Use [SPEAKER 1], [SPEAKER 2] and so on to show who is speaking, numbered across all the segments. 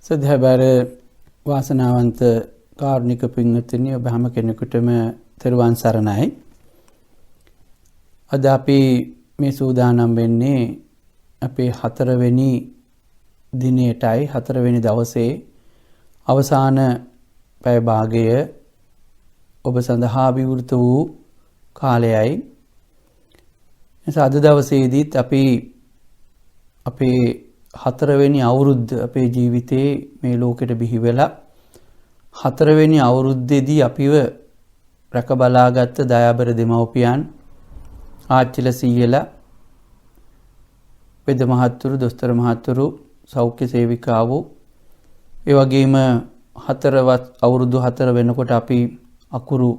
[SPEAKER 1] සදහබර වාසනාවන්ත කාරුණික පින්වත්නි ඔබ හැම කෙනෙකුටම තෙරුවන් සරණයි. අද අපි මේ සූදානම් වෙන්නේ අපේ 4 වෙනි දිනයටයි 4 වෙනි දවසේ අවසාන පැය භාගය ඔබ සඳහා විවෘත වූ කාලයයි. එනිසා අද දවසේදීත් අපි අපේ 4 වෙනි අවුරුද්ද අපේ ජීවිතේ මේ ලෝකෙට බිහි වෙලා 4 වෙනි අවුරුද්දේදී අපිව රැක බලාගත්ත දයාබර දෙමව්පියන් ආච්චිලා සීයලා පෙද මහත්තුරු දොස්තර මහත්තුරු සෞඛ්‍ය සේවිකාවෝ ඒ වගේම 4වත් අවුරුදු 4 වෙනකොට අපි අකුරු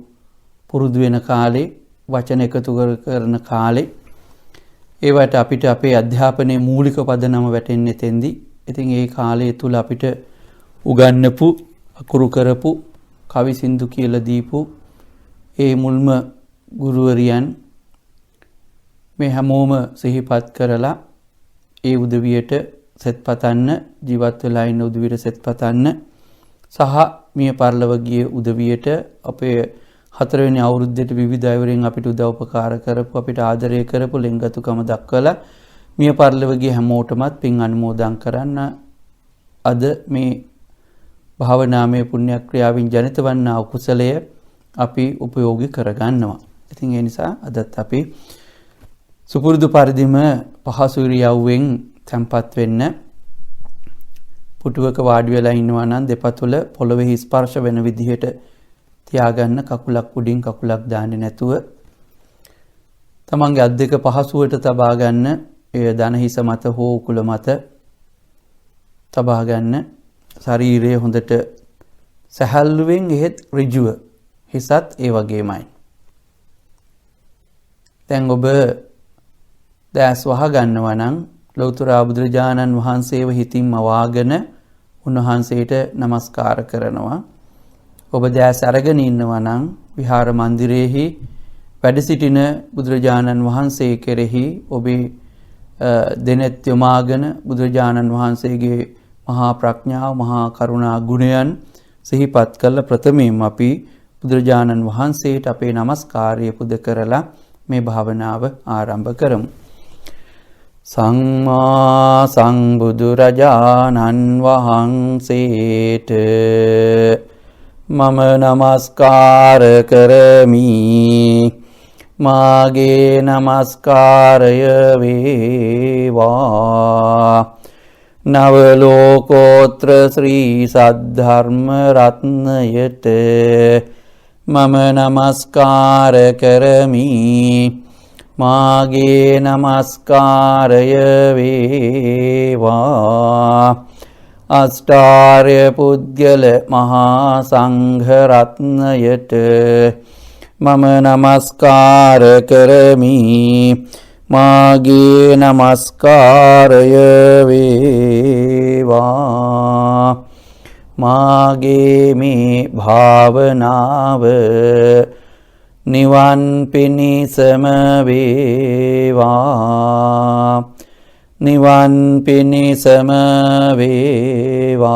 [SPEAKER 1] පුරුදු වෙන කාලේ වචන එකතු කරන කාලේ ඒවට අපිට අපේ අධ්‍යාපනයේ මූලික පදනම වැටෙන්නේ තෙන්දි. ඉතින් ඒ කාලය තුල අපිට උගන්වපු අකුරු කරපු කවි සින්දු කියලා දීපු ඒ මුල්ම ගුරුවරියන් මේ හැමෝම සිහිපත් කරලා ඒ උදවියට සෙත් පතන්න ජීවත් වෙලා ඉන්න උදවියට සෙත් පතන්න සහ මිය පරලොව ගිය උදවියට අපේ 4 වෙනි අවුරුද්දේට විවිධ අයවරින් අපිට උදව් උපකාර කරපු අපිට ආදරය කරපු ලෙන්ගතුකම දක්වලා මිය පරලොව ගිය හැමෝටමත් පින් අනුමෝදන් කරන්න අද මේ භාවනාමය පුණ්‍ය ක්‍රියාවෙන් ජනිත වන්නා කුසලය අපි උපයෝගී කරගන්නවා. ඉතින් ඒ නිසා අදත් අපි සුපුරුදු පරිදිම පහසු ඉරියව්වෙන් තැම්පත් වෙන්න පුටුවක වාඩි වෙලා ඉන්නවා නම් දෙපතුල පොළවේ ස්පර්ශ වෙන විදිහට තියාගන්න, කකුලක් උඩින් කකුලක් දාන්නේ නැතුව තමන්ගේ අත් දෙක පහසුවට තබා ගන්න, ඒ දන හිස මත හෝ උකුල මත තබා ගන්න. ශරීරය හොඳට සැහැල්ලුවෙන් එහෙත් ඍජුව, හිසත් ඒ වගේමයි. දැන් ඔබ දැස් වහ ගන්නවා නම් ලෞතර බුදුරජාණන් වහන්සේව හිතින්ම වාගෙන උන්වහන්සේට নমස්කාර කරනවා. ඔබ දැස් අරගෙන ඉන්නවා නම් විහාර මන්දිරයේහි වැඩ සිටින බුදුරජාණන් වහන්සේ කෙරෙහි ඔබේ දෙනෙත් යොමාගෙන බුදුරජාණන් වහන්සේගේ මහා ප්‍රඥාව මහා කරුණා ගුණයන් සිහිපත් කළ ප්‍රථමයෙන් අපි බුදුරජාණන් වහන්සේට අපේ নমස්කාරය පුද කරලා මේ භාවනාව ආරම්භ කරමු. සම්මා සම්බුදුරජාණන් වහන්සේට මම නමස්කාර කරමි. මාගේ නමස්කාරය වේවා නව ලෝකෝත්‍ර ශ්‍රී සද්ධර්ම රත්නයට මම නමස්කාර කරමි. මාගේ නමස්කාරය වේවා අෂ්ටාර්ය පුද්ගල මහා සංඝ රත්නයට මම නමස්කාර කරමි. මාගේ නමස්කාරය වේවා මාගේ මේ භාවනාව නිවන් පිණිසම වේවා නිවන් පිණිසම වේවා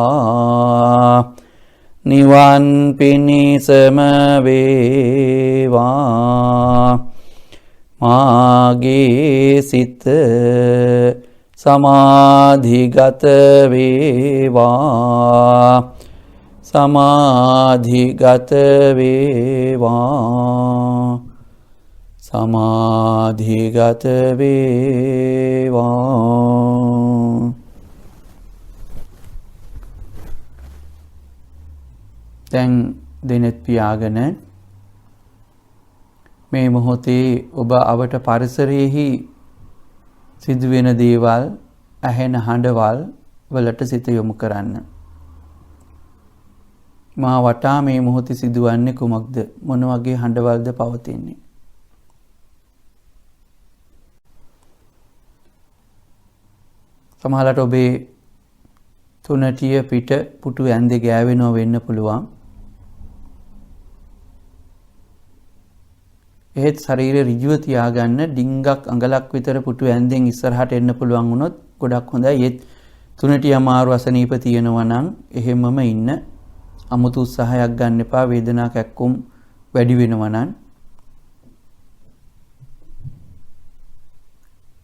[SPEAKER 1] නිවන් පිණිසම වේවා මාගේ සිත සමාධිගත වේවා සමාධිගත වේවා සමාධිගත වේවා. දැන් දෙනෙත් පියාගෙන මේ මොහොතේ ඔබ අවට පරිසරයේහි සිදුවෙන දේවල්, ඇහෙන හඬවල් වලට සිත යොමු කරන්න. මා වටා මේ මොහොතේ සිදුවන්නේ කුමක්ද? මොන වගේ හඬවල්ද පවතින්නේ? සමහරවිට ඔබේ තුනටිය පිට පුටු ඇඳේ ගෑවෙනව වෙන්න පුළුවන්. එහෙත් ශරීරය ඍජුව තියාගන්න ඩිංගක් අඟලක් විතර පුටු ඇඳෙන් ඉස්සරහට එන්න පුළුවන් වුණොත් ගොඩක් හොඳයි. ඒත් තුනට අමාරු අසනීප තියෙනවා නම් එහෙමම ඉන්න. අමුතු උත්සාහයක් ගන්න එපා. වේදනා කැක්කුම් වැඩි වෙනවා නම්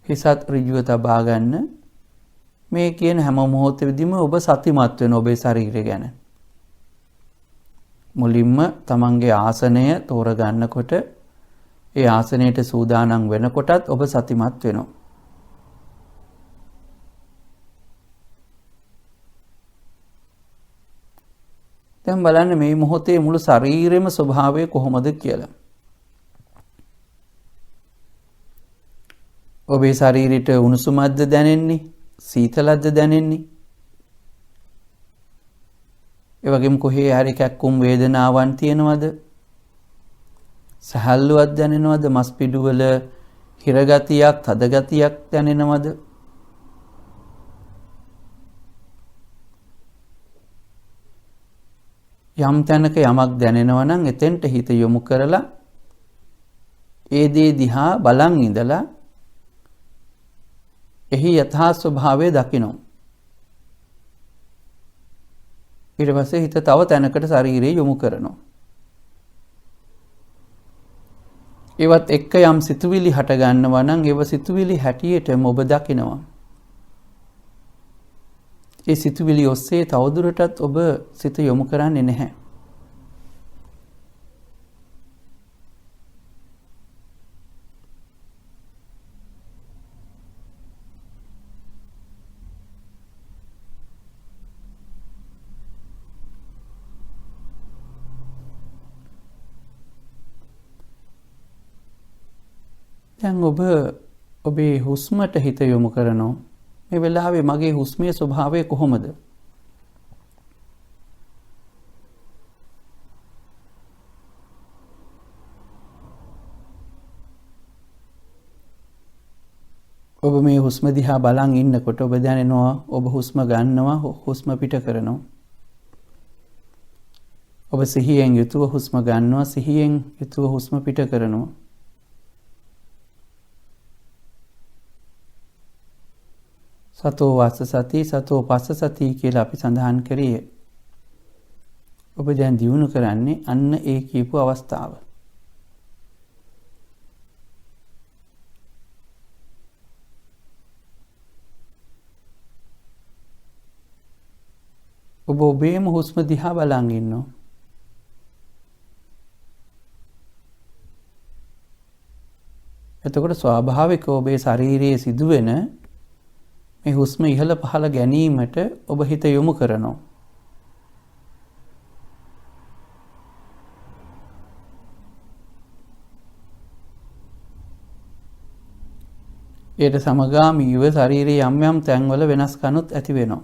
[SPEAKER 1] හිසත් ඍජුව තබා ගන්න. මේ කියන හැම මොහොතෙදිම ඔබ සතිමත් වෙන ඔබේ ශරීරය ගැන. මුලින්ම තමන්ගේ ආසනය තෝරගන්නකොට ඒ ආසනයට සූදානම් වෙනකොටත් ඔබ සතිමත් වෙනවා. දැන් බලන්න මේ මොහොතේ මුළු ශරීරෙම ස්වභාවය කොහොමද කියලා. ඔබේ ශරීරයට උණුසුමක්ද දැනෙන්නේ? සීතලක්ද දැනෙන්නේ? ඒ වගේම කොහේ හරි කැක්කුම් වේදනාවන් තියෙනවද? සහල්ලුවක් දැනෙනවද? මස් පිඩු වල හිරගතියක්, තද ගතියක් දැනෙනවද? යම් තැනක යමක් දැනෙනවා නම් එතෙන්ට හිත යොමු කරලා ඒ දේ දිහා බලන් ඉඳලා එහි යථා ස්වභාවය දකිනවා. ඊට පස්සේ හිත තව තැනකට ශරීරය යොමු කරනවා. ඒවත් එක්ක යම් සිතුවිලි හට ගන්නවා නම් ඒව සිතුවිලි හැටියටම ඔබ දකිනවා. ඒ සිතුවිලි ඔස්සේ තවදුරටත් ඔබ සිත යොමු කරන්නේ නැහැ. දැන් ඔබ ඔබේ හුස්මට හිත යොමු කරනවා. මේ වෙලාවේ මගේ හුස්මේ ස්වභාවය කොහොමද? ඔබ මේ හුස්ම දිහා බලන් ඉන්නකොට ඔබ දැනෙනවා ඔබ හුස්ම ගන්නවා, හුස්ම පිට කරනවා. ඔබ සිහියෙන් යුතුව හුස්ම ගන්නවා, සිහියෙන් යුතුව හුස්ම පිට කරනවා. සතෝ වාස සති සතෝ පස්ස සති කියලා අපි සඳහන් කරේ. ඔබ දැන් දියුණු කරන්නේ අන්න ඒ කියපු අවස්ථාව. ඔබ ඔබේම හුස්ම දිහා බලන් ඉන්නවා. එතකොට ස්වාභාවිකව ඔබේ ශරීරයේ සිදුවෙන මේ හුස්ම ඉහළ පහළ ගැනීමට ඔබ හිත යොමු කරනවා. ඊට සමගාමීව ශරීරයේ යම් යම් තැන්වල වෙනස්කනුත් ඇති වෙනවා.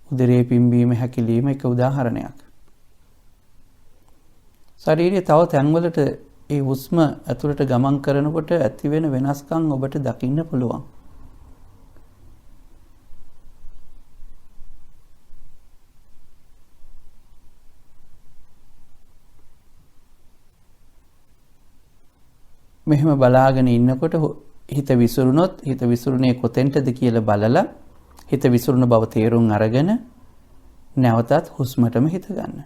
[SPEAKER 1] උදරයේ පිම්බීම හැකිලිම එක උදාහරණයක්. ශරීරයේ තව තැන්වලට ඒ හුස්ම ඇතුළට ගමන් කරනකොට ඇති වෙන වෙනස්කම් ඔබට දකින්න පුළුවන්. මෙහෙම බලාගෙන ඉන්නකොට හිත විසිරුණොත් හිත විසිරුනේ කොතෙන්ටද කියලා බලලා හිත විසිරුණ බව තේරුම් අරගෙන නැවතත් හුස්මටම හිත ගන්න.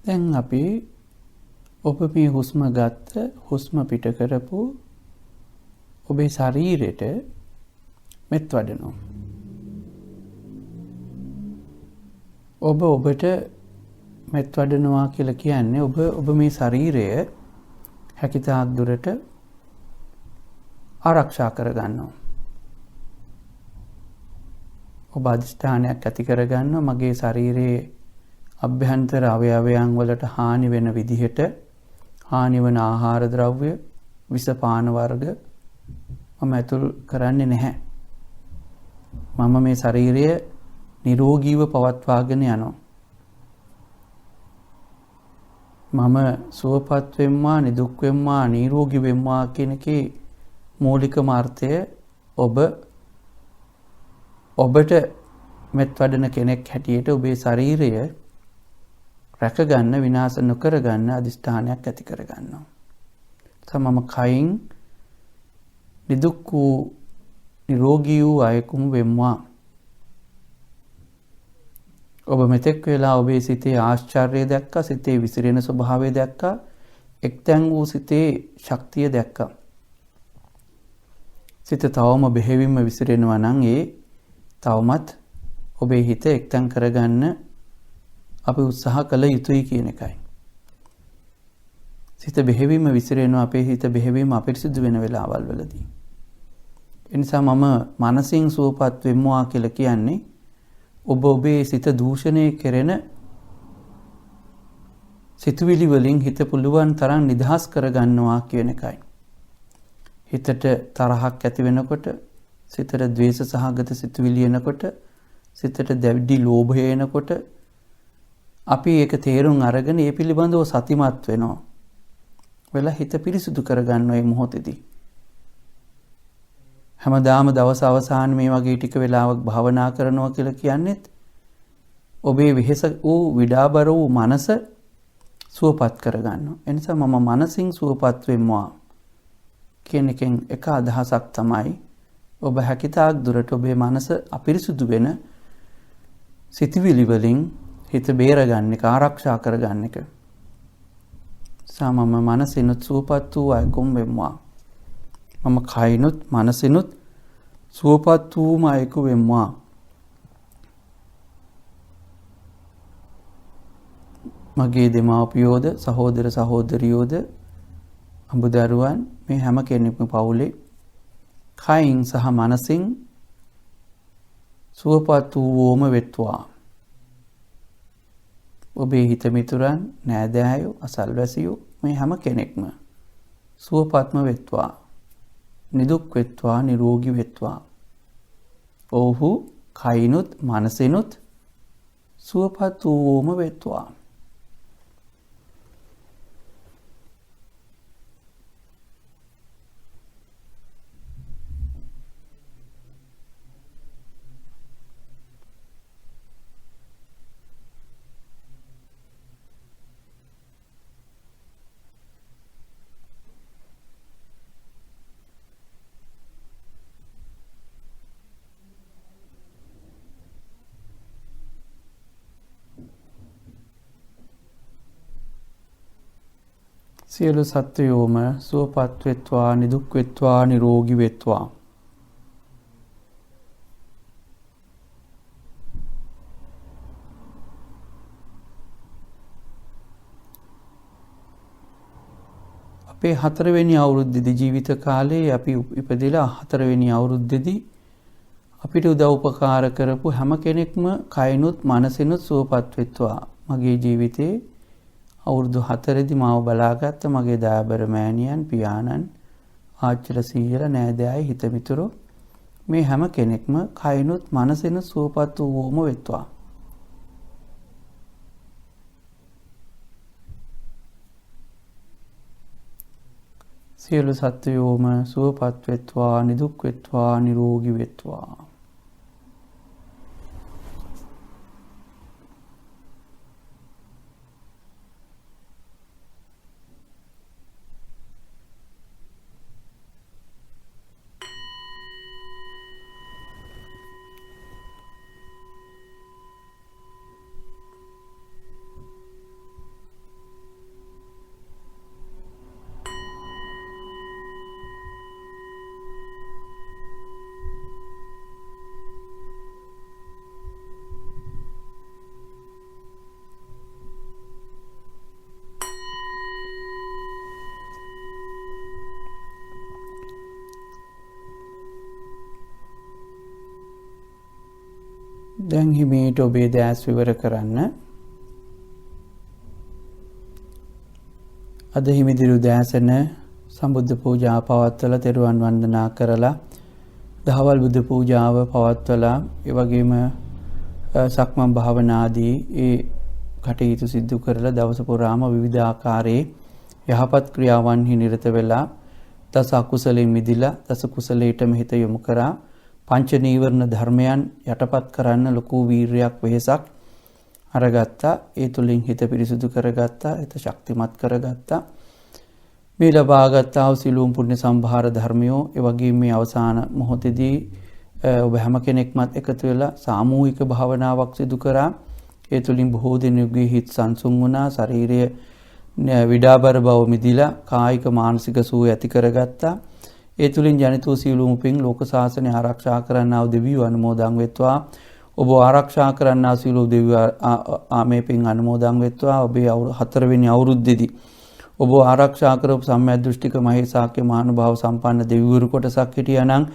[SPEAKER 1] දැන් අපි ඔබ මේ හුස්ම ගත්ත හුස්ම පිට කරපු ඔබේ ශරීරයට මෙත් වඩනවා. ඔබ ඔබට මෙත් වඩනවා කියලා කියන්නේ ඔබ මේ ශරීරය හැකිතාක් දුරට ආරක්ෂා කරගන්නවා. ඔබ අධිෂ්ඨානයක් ඇති කරගන්නවා මගේ ශරීරයේ අභ්‍යන්තර අවයවයන් වලට හානි වෙන විදිහට හානි වන ආහාර ද්‍රව්‍ය විස පාන වර්ග මම ඇතුල් කරන්නේ නැහැ. මම මේ ශරීරය නිරෝගීව පවත්වාගෙන යනවා. මම සුවපත් වෙම්මා නිදුක් වෙම්මා නිරෝගී වෙම්මා කියන එකේ මූලිකම අර්ථය ඔබට මෙත් වඩන කෙනෙක් හැටියට ඔබේ ශරීරය රැකගන්න විනාශ නොකර ගන්න අදිෂ්ඨානයක් ඇති කරගන්නවා. මම කයින් නිදුක් වූ නිරෝගී වූ අයෙකුම වෙම්වා. ඔබ මෙතෙක් වෙලා ඔබේ සිතේ ආශ්චර්යය දැක්කා, සිතේ විසිරෙන ස්වභාවය දැක්කා, එක්තැන් වූ සිතේ ශක්තිය දැක්කා. සිත තවම බෙහෙවින්ම විසිරෙනවා නම් ඒ තවමත් ඔබේ හිත එක්තැන් කරගන්න අපි උත්සාහ කළ යුතුයි කියන එකයි. සිත බෙහෙවින්ම විසිරෙනවා, අපේ හිත බෙහෙවින්ම අපිරිසිදු වෙන වෙලාවල් වලදී. ඒ නිසා මම මනසින් සුවපත් වෙම්වා කියලා කියන්නේ ඔබේ සිත දූෂණය කෙරෙන සිතුවිලි වලින් හිත පුළුවන් තරම් නිදහස් කරගන්නවා කියන එකයි. හිතට තරහක් ඇති වෙනකොට, සිතට ද්වේෂ සහගත සිතුවිලි එනකොට, සිතට දැඩි ලෝභය එනකොට අපි ඒක තේරුම් අරගෙන ඒ පිළිබඳව සතිමත් වෙනවා. වෙලා හිත පිරිසුදු කරගන්න මේ මොහොතේදී. හැමදාම දවස් අවසානයේ මේ වගේ ටික වෙලාවක් භාවනා කරනවා කියලා කියන්නේත් ඔබේ වෙහෙස වූ විඩාබර වූ මනස සුවපත් කරගන්නවා. ඒ නිසා මම මනසින් සුවපත් වෙම්වා කියන එකෙන් එක අදහසක් තමයි ඔබ හැකිතාක් දුරට ඔබේ මනස අපිරිසුදු වෙන සිතුවිලි වලින් හිත බේරගන්න එක, ආරක්ෂා කරගන්න එක. මම මනසිනුත් සුවපත් වූ අයෙකුම වෙම්වා. මම කයිනුත් මනසිනුත් සුවපත් වූම අයෙකු වෙම්වා. මගේ දෙමාපියෝද සහෝදර සහෝදරියෝද අඹදරුවන් මේ හැම කෙනෙක්ම පවුලේ කයින් සහ මනසින් සුවපත් වූවෝම වෙත්වා. ඔබේ හිත මිතුරන්, නෑදෑයෝ, අසල්වැසියෝ මේ හැම කෙනෙක්ම සුවපත්ම වෙත්වා. නිදුක් වෙත්වා, නිරෝගී වෙත්වා. ඔව්හු කයිනුත් මනසිනුත් සුවපත් වූවෝම වෙත්වා. සියලු සත්වයෝම සුවපත් වෙත්වා, නිදුක් වෙත්වා, නිරෝගී වෙත්වා. අපේ 4 වෙනි අවුරුද්දේදී ජීවිත කාලේ අපි ඉපදෙලා 4 වෙනි අවුරුද්දේදී අපිට උදව් උපකාර කරපු හැම කෙනෙක්ම කයිනුත් මනසිනුත් සුවපත් වෙත්වා. මගේ ජීවිතේ අවුරුදු 4දී මාව බලාගත්ත මගේ දයාබර මෑණියන්, පියාණන්, ආච්චිලා සීයලා, නෑදෑයි, හිතමිතුරෝ මේ හැම කෙනෙක්ම කයිනුත් මනසිනුත් සුවපත් වූවෝම වෙත්වා. සියලු සත්වයෝම සුවපත් වෙත්වා, නිදුක් වෙත්වා, නිරෝගී වෙත්වා. දැන් හිමීට ඔබේ දැස් විවර කරන්න. අද හිමිදිරු දැසන සම්බුද්ධ පූජා පවත්වලා තෙරුවන් වන්දනා කරලා දහවල් බුද්ධ පූජාව පවත්වලා ඒ වගේම සක්මන් භාවනාදී ඒ කටයුතු සිදු කරලා දවස පුරාම විවිධ ආකාරයේ යහපත් ක්‍රියාවන්හි නිරත වෙලා දස අකුසලෙන් මිදිලා දස කුසලයටම හිත යොමු කරා පංච නීවරණ ධර්මයන් යටපත් කරන්න ලොකු වීරියක් වෙහසක් අරගත්තා. ඒ තුලින් හිත පිරිසුදු කරගත්තා, හිත ශක්තිමත් කරගත්තා. මේ ලබාගත්තා වූ සිළුම් පුණ්‍ය සම්භාර ධර්මියෝ ඒ වගේම මේ අවසාන මොහොතේදී ඔබ හැම කෙනෙක්මත් එකතු වෙලා සාමූහික භාවනාවක් සිදු කරා. ඒ තුලින් බොහෝ දෙනෙකුගේ හිත සංසුන් වුණා, ශරීරය විඩාබර බව මිදිලා කායික මානසික සුවය ඇති කරගත්තා. ඒ තුලින් ජනිත වූ සියලුම පින් ලෝක ශාසනය ආරක්ෂා කරන්නා වූ දෙවියෝ අනුමෝදන් වෙත්වා. ඔබ ආරක්ෂා කරන්නා සියලු දෙවියෝ මේ පින් අනුමෝදන් වෙත්වා. ඔබේ 4 වෙනි අවුරුද්දේදී ඔබ ආරක්ෂා කරපු සම්‍යක් දෘෂ්ටික මහේසාක්‍ය මහානුභාව සම්පන්න දෙවිවරු කොටසක් හිටියානම්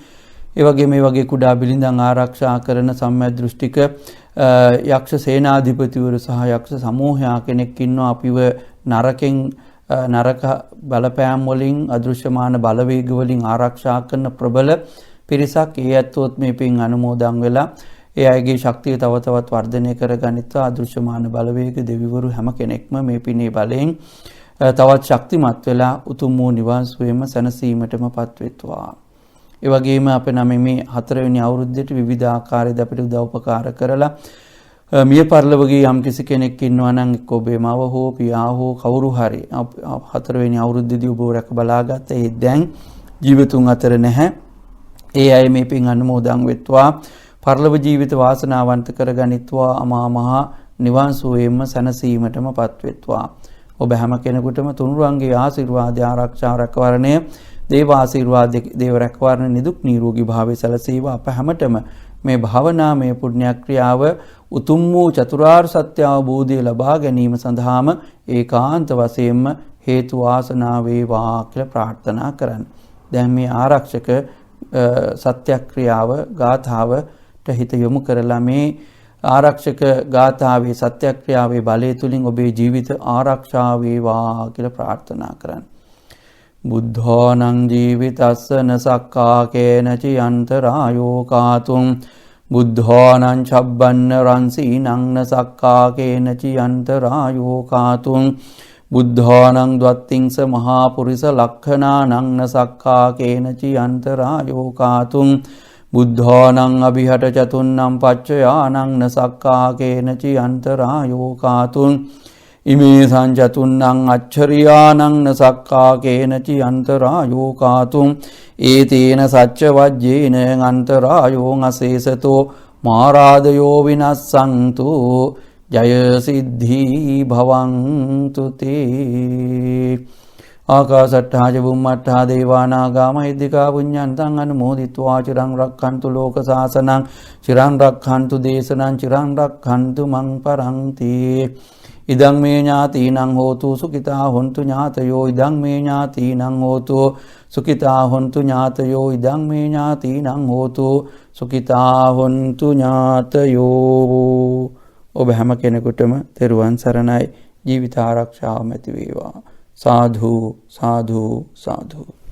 [SPEAKER 1] ඒ වගේ මේ වගේ කුඩා බිලිඳන් ආරක්ෂා කරන සම්‍යක් දෘෂ්ටික යක්ෂ සේනාධිපතිවරු සහ යක්ෂ සමූහයා කෙනෙක් ඉන්නවා අපිව නරක බලපෑම් වලින් අදෘශ්‍යමාන බලවේග වලින් ආරක්ෂා කරන ප්‍රබල පිරිසක්. ඒ ඇත්තොත් මේ පින් අනුමෝදන් වෙලා ඒ අයගේ ශක්තිය තව තවත් වර්ධනය කරගනිත්වා. අදෘශ්‍යමාන බලවේග දෙවිවරු හැම කෙනෙක්ම මේ පිනේ බලයෙන් තවත් ශක්තිමත් වෙලා උතුම් වූ නිවන් සුවයම සැනසීමටමපත් වෙත්වා. ඒ වගේම අප නම් මේ 4 වෙනි අවුරුද්දේට විවිධ ආකාරයකට අපිට උදව් උපකාර කරලා මිය පරලොවගේ යම් කිසි කෙනෙක් ඉන්නවා නම් එක්ක ඔබේ මව හෝ පියා හෝ කවුරු හරි 4 වෙනි අවුරුද්දේදී ඔබ රැක බලාගත්ත ඒ දැන් ජීවිතුන් අතර නැහැ. ඒ අය මේ පින් අනුමෝදන් වෙත්වා. පරලොව ජීවිත වාසනාවන්ත කරගනිත්වා. අමා මහ නිවන් සුවයෙන්ම සැනසීමටමපත් වෙත්වා. ඔබ හැම කෙනෙකුටම තුනුරුවන්ගේ ආශිර්වාද ආරක්ෂා රැකවරණය දේව ආශිර්වාද දේව රැකවරණ නිදුක් නිරෝගී භාවය සැලසේවා. අප හැමතෙම මේ භාවනාමය පුණ්‍ය ක්‍රියාව උතුම් වූ චතුරාර්ය සත්‍ය අවබෝධය ලබා ගැනීම සඳහාම ඒකාන්ත වශයෙන්ම හේතු වාසනා වේවා කියලා ප්‍රාර්ථනා කරන්න. දැන් මේ ආරක්ෂක සත්‍යක්‍රියාව ගාථාවට හිත යොමු කරලා මේ ආරක්ෂක ගාථාවේ සත්‍යක්‍රියාවේ බලය තුලින් ඔබේ ජීවිත ආරක්ෂා වේවා කියලා ප්‍රාර්ථනා කරන්න. බුද්ධෝනං ජීවිතස්සන සක්කාකේන චියන්තරායෝ කාතුං බුද්ධෝනං චබ්බන්න රංසීනං සක්කාකේන චියන්තරායෝ කාතුං බුද්ධෝනං ද්වත්තිංස මහා පුරිස ලක්ඛනානං සක්කාකේන චියන්තරායෝ කාතුං බුද්ධෝනං අභිහට චතුන්නම් පච්චයානං සක්කාකේන චියන්තරායෝ කාතුං ඉමේ සංජතුන්නං අච්චරියානං සක්කාකේන චියන්තරායෝ කාතුං ඒතේන සච්ච වජ්ජේන අන්තරායෝ අසේසතෝ මාරාදයෝ විනස්සන්තු ජය සිද්ධී භවන්තු තේ. ආකාසට්ඨා ච බුම්මට්ඨා දේවානාගා මහිද්దికා පුඤ්ඤන්තං අනුමෝදිत्वा චිරං රක්ඛන්තු ලෝක සාසනං චිරං රක්ඛන්තු දේශනං චිරං රක්ඛන්තු මං පරන්ති. ඉදං මේ ඥාතීනං හෝතු සුඛිතා හොන්තු ඥාතයෝ ඉදං මේ ඥාතීනං හෝතු සුඛිතා හොන්තු ඥාතයෝ ඉදං මේ ඥාතීනං හෝතු සුඛිතා හොන්තු ඥාතයෝ. ඔබ හැම කෙනෙකුටම තෙරුවන් සරණයි. ජීවිත ආරක්ෂාව ඇති වේවා. साधु साधु साधु.